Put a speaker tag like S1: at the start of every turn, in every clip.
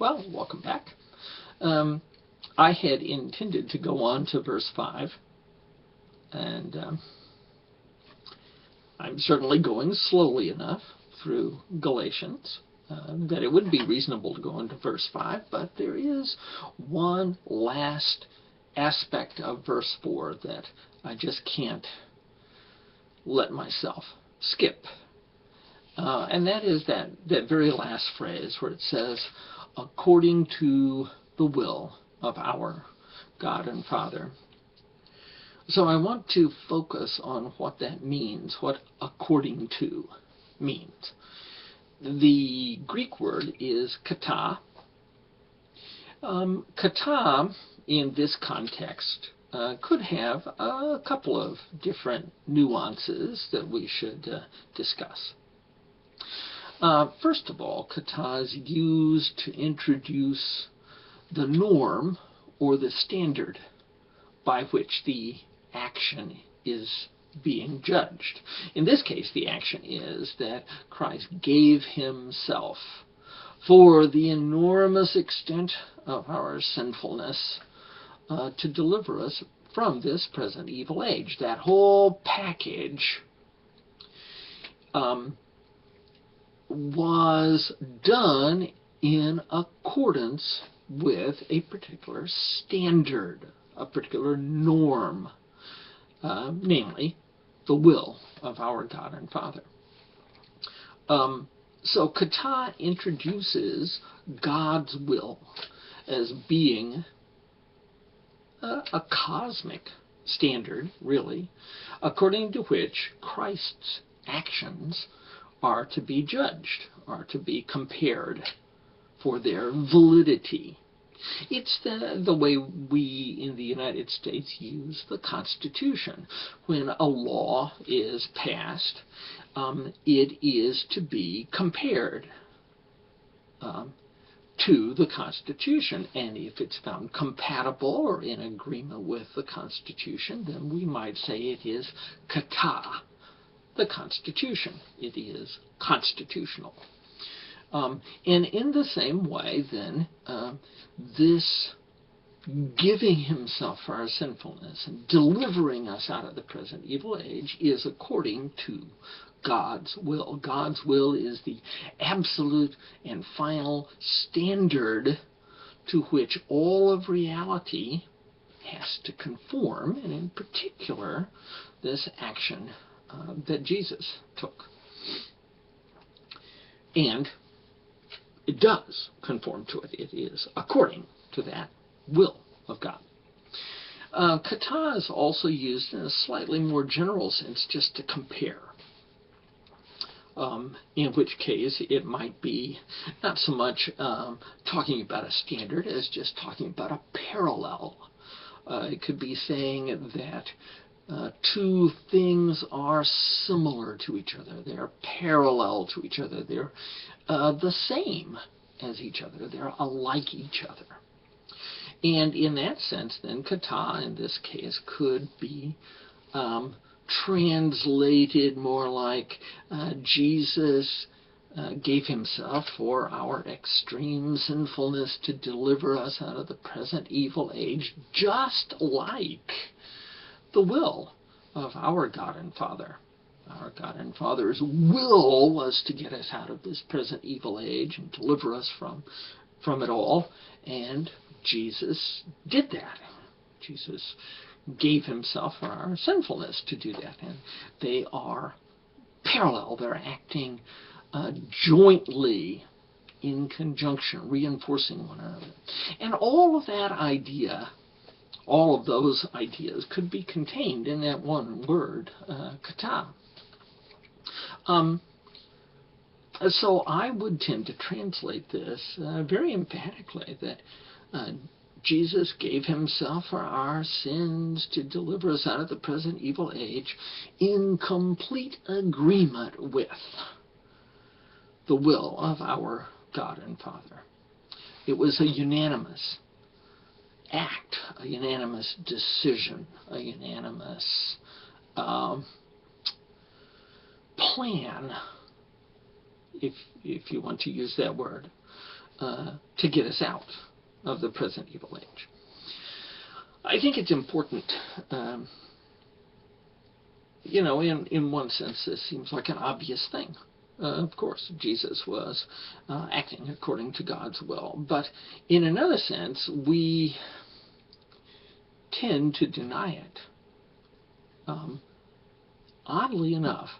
S1: Well, welcome back. I had intended to go on to verse 5, and I'm certainly going slowly enough through Galatians that it would be reasonable to go into verse 5, but there is one last aspect of verse 4 that I just can't let myself skip. And that is that very last phrase where it says, according to the will of our God and Father. So I want to focus on what that means, what according to means. The Greek word is kata. Kata, in this context, could have a couple of different nuances that we should discuss. First of all, kata is used to introduce the norm or the standard by which the action is being judged. In this case, the action is that Christ gave himself for the enormous extent of our sinfulness to deliver us from this present evil age. That whole package was done in accordance with a particular standard, a particular norm, namely the will of our God and Father. So kata introduces God's will as being a cosmic standard, really, according to which Christ's actions are to be judged, are to be compared for their validity. It's the way we in the United States use the Constitution. When a law is passed, it is to be compared to the Constitution, and if it's found compatible or in agreement with the Constitution, then we might say it is kata the Constitution. It is constitutional. And in the same way, then, this giving himself for our sinfulness and delivering us out of the present evil age is according to God's will. God's will is the absolute and final standard to which all of reality has to conform, and in particular, this action that Jesus took. And it does conform to it. It is according to that will of God. Kata is also used in a slightly more general sense, just to compare. In which case it might be not so much talking about a standard as just talking about a parallel. It could be saying that two things are similar to each other. They're parallel to each other. They're the same as each other. They're alike each other. And in that sense, then, kata, in this case, could be translated more like Jesus gave himself for our extreme sinfulness to deliver us out of the present evil age, just like the will of our God and Father. Our God and Father's will was to get us out of this present evil age and deliver us from it all, and Jesus did that. Jesus gave himself for our sinfulness to do that, and they are parallel. They're acting jointly in conjunction, reinforcing one another. And all of that idea, all of those ideas could be contained in that one word, kata. So I would tend to translate this very emphatically, that Jesus gave himself for our sins to deliver us out of the present evil age in complete agreement with the will of our God and Father. It was a unanimous act, a unanimous decision, a unanimous plan, if you want to use that word, to get us out of the present evil age. I think it's important, in one sense, this seems like an obvious thing. Of course, Jesus was acting according to God's will. But in another sense, we tend to deny it. Oddly enough.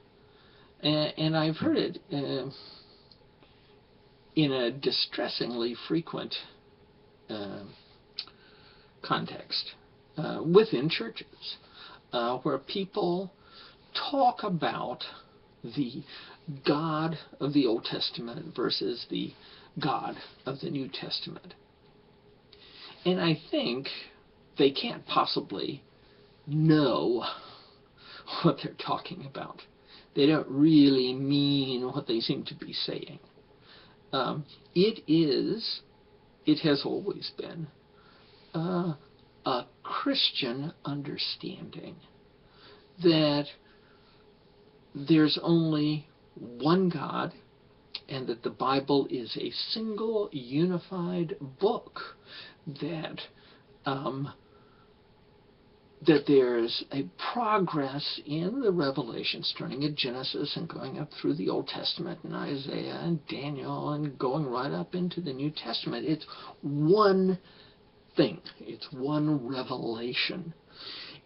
S1: And I've heard it in a distressingly frequent context within churches, where people talk about the God of the Old Testament versus the God of the New Testament. And I think they can't possibly know what they're talking about. They don't really mean what they seem to be saying. It has always been a Christian understanding that there's only one God, and that the Bible is a single, unified book, that there's a progress in the revelation, starting at Genesis and going up through the Old Testament and Isaiah and Daniel and going right up into the New Testament. It's one thing. It's one revelation.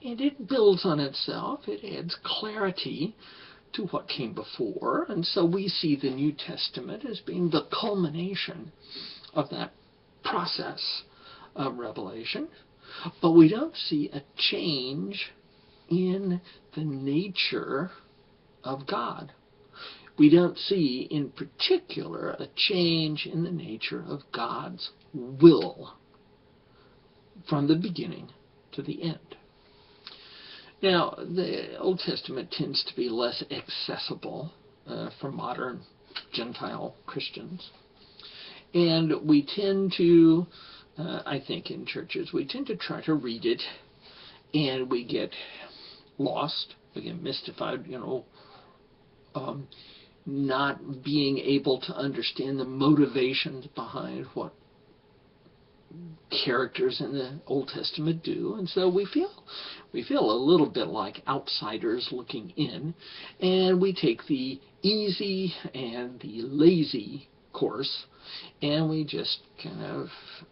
S1: And it builds on itself. It adds clarity to what came before. And so we see the New Testament as being the culmination of that process of revelation. But we don't see a change in the nature of God. We don't see, in particular, a change in the nature of God's will from the beginning to the end. Now, the Old Testament tends to be less accessible for modern Gentile Christians. And we tend to, I think in churches, we tend to try to read it, and we get lost, we get mystified, not being able to understand the motivations behind what characters in the Old Testament do, and so we feel a little bit like outsiders looking in, and we take the easy and the lazy course, and we just kind of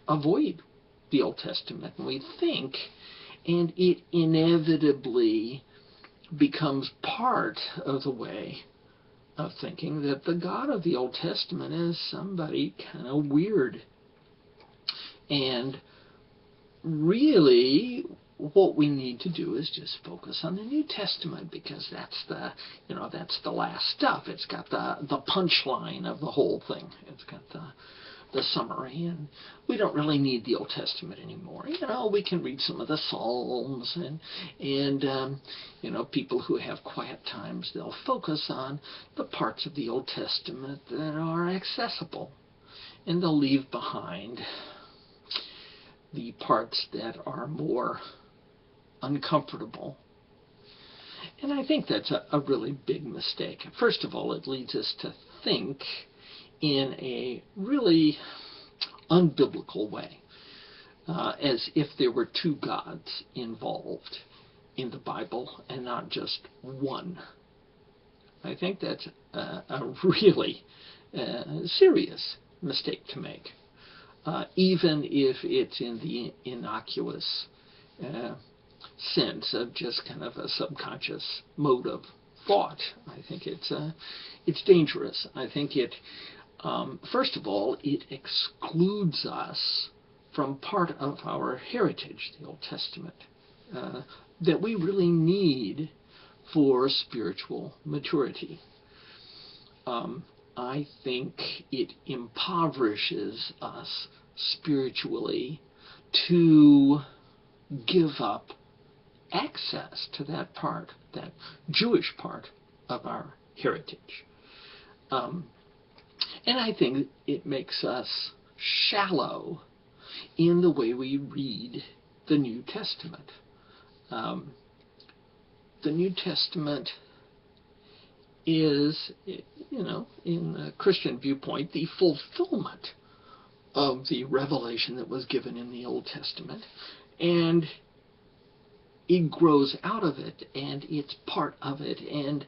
S1: avoid the Old Testament, and we think, and it inevitably becomes part of the way of thinking that the God of the Old Testament is somebody kind of weird. And really, what we need to do is just focus on the New Testament, because that's the last stuff. It's got the punchline of the whole thing. It's got the summary, and we don't really need the Old Testament anymore. We can read some of the Psalms, and people who have quiet times, they'll focus on the parts of the Old Testament that are accessible, and they'll leave behind the parts that are more uncomfortable. And I think that's a really big mistake. First of all, it leads us to think in a really unbiblical way, as if there were two gods involved in the Bible and not just one. I think that's a really serious mistake to make. Even if it's in the innocuous sense of just kind of a subconscious mode of thought. I think it's dangerous. I think it, first of all, it excludes us from part of our heritage, the Old Testament, that we really need for spiritual maturity. I think it impoverishes us spiritually to give up access to that part, that Jewish part of our heritage. And I think it makes us shallow in the way we read the New Testament. The New Testament is, in a Christian viewpoint, the fulfillment of the revelation that was given in the Old Testament, and it grows out of it, and it's part of it, and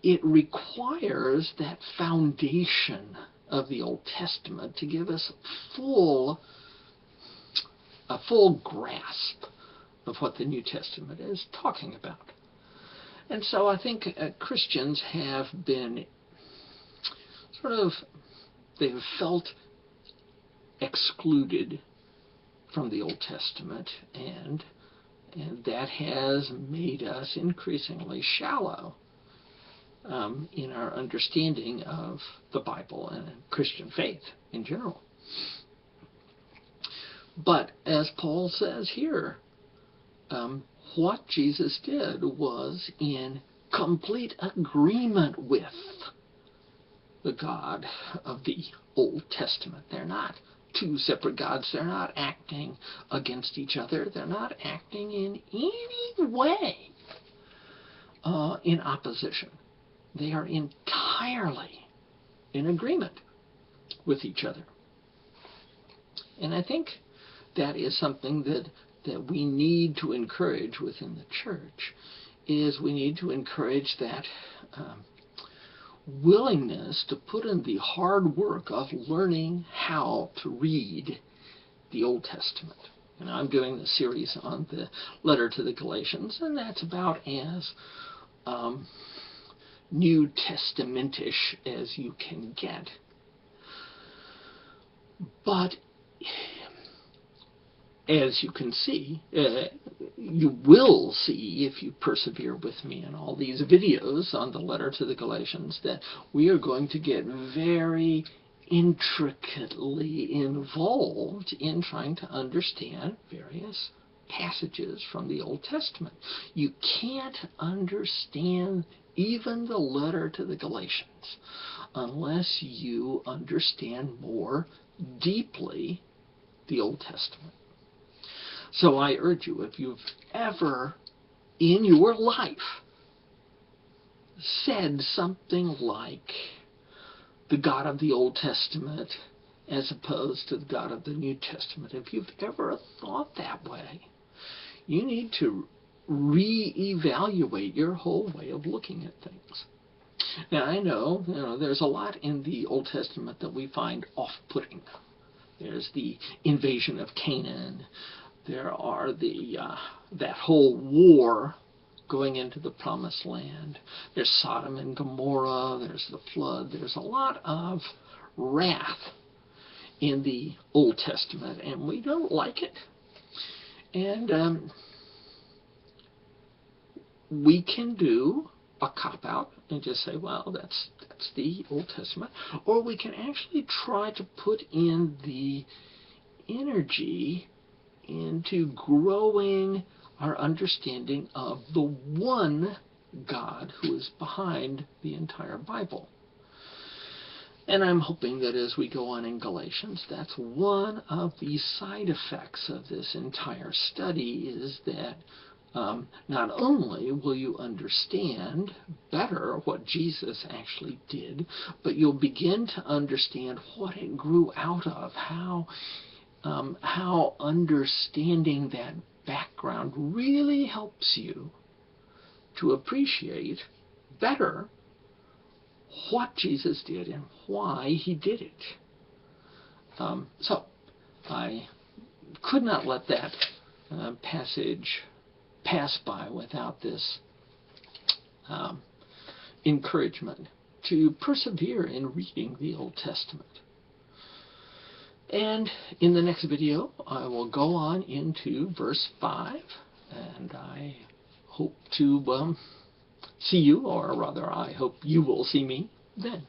S1: it requires that foundation of the Old Testament to give us a full grasp of what the New Testament is talking about. And so I think Christians have been they've felt excluded from the Old Testament, and that has made us increasingly shallow in our understanding of the Bible and Christian faith in general. But as Paul says here, what Jesus did was in complete agreement with the God of the Old Testament. They're not two separate gods. They're not acting against each other. They're not acting in any way in opposition. They are entirely in agreement with each other. And I think that is something that we need to encourage within the church, is we need to encourage that willingness to put in the hard work of learning how to read the Old Testament. And I'm doing the series on the letter to the Galatians, and that's about as New Testamentish as you can get. But as you can see, you will see if you persevere with me in all these videos on the letter to the Galatians, that we are going to get very intricately involved in trying to understand various passages from the Old Testament. You can't understand even the letter to the Galatians unless you understand more deeply the Old Testament. So I urge you, if you've ever in your life said something like the God of the Old Testament as opposed to the God of the New Testament, if you've ever thought that way, you need to reevaluate your whole way of looking at things. Now, I know, there's a lot in the Old Testament that we find off-putting. There's the invasion of Canaan. There are that whole war going into the Promised Land. There's Sodom and Gomorrah. There's the flood. There's a lot of wrath in the Old Testament, and we don't like it. And we can do a cop-out and just say, well, that's the Old Testament. Or we can actually try to put in the energy into growing our understanding of the one God who is behind the entire Bible. And I'm hoping that as we go on in Galatians, that's one of the side effects of this entire study, is that not only will you understand better what Jesus actually did, but you'll begin to understand what it grew out of, how understanding that background really helps you to appreciate better what Jesus did and why he did it. So I could not let that passage pass by without this encouragement to persevere in reading the Old Testament. And in the next video, I will go on into verse 5, and I hope to see you, or rather, I hope you will see me then.